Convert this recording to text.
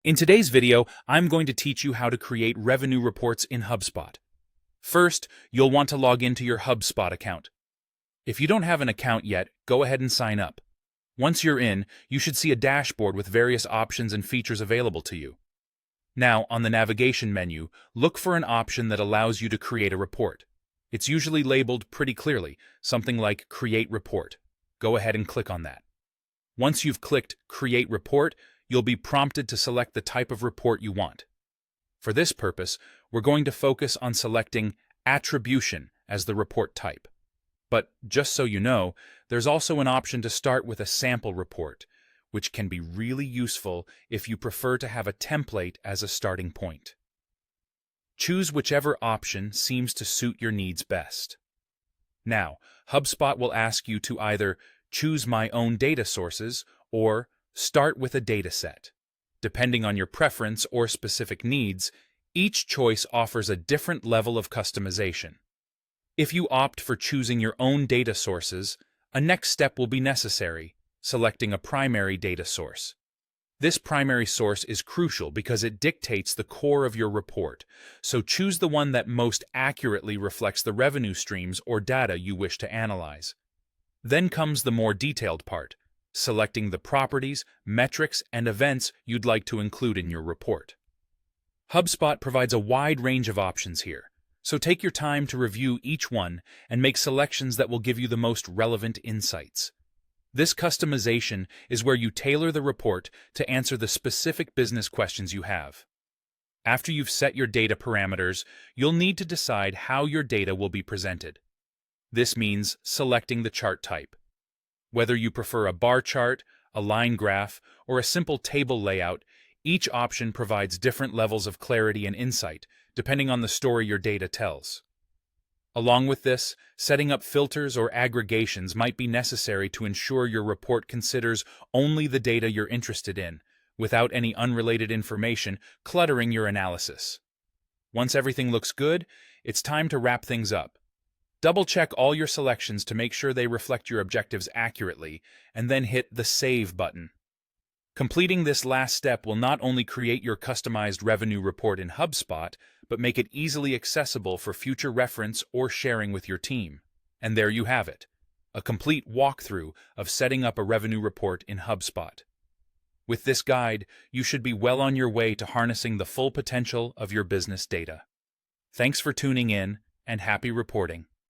In today's video, I'm going to teach you how to create revenue reports in HubSpot. First, you'll want to log into your HubSpot account. If you don't have an account yet, go ahead and sign up. Once you're in, you should see a dashboard with various options and features available to you. Now, on the navigation menu, look for an option that allows you to create a report. It's usually labeled pretty clearly, something like Create Report. Go ahead and click on that. Once you've clicked Create Report, you'll be prompted to select the type of report you want. For this purpose, we're going to focus on selecting Attribution as the report type. But just so you know, there's also an option to start with a sample report, which can be really useful if you prefer to have a template as a starting point. Choose whichever option seems to suit your needs best. Now, HubSpot will ask you to either choose My Own Data Sources or Start with a Dataset. Depending on your preference or specific needs, each choice offers a different level of customization. If you opt for choosing your own data sources, a next step will be necessary, selecting a primary data source. This primary source is crucial because it dictates the core of your report, so choose the one that most accurately reflects the revenue streams or data you wish to analyze. Then comes the more detailed part, selecting the properties, metrics, and events you'd like to include in your report. HubSpot provides a wide range of options here, so take your time to review each one and make selections that will give you the most relevant insights. This customization is where you tailor the report to answer the specific business questions you have. After you've set your data parameters, you'll need to decide how your data will be presented. This means selecting the chart type. Whether you prefer a bar chart, a line graph, or a simple table layout, each option provides different levels of clarity and insight, depending on the story your data tells. Along with this, setting up filters or aggregations might be necessary to ensure your report considers only the data you're interested in, without any unrelated information cluttering your analysis. Once everything looks good, it's time to wrap things up. Double-check all your selections to make sure they reflect your objectives accurately, and then hit the Save button. Completing this last step will not only create your customized revenue report in HubSpot, but make it easily accessible for future reference or sharing with your team. And there you have it, a complete walkthrough of setting up a revenue report in HubSpot. With this guide, you should be well on your way to harnessing the full potential of your business data. Thanks for tuning in, and happy reporting.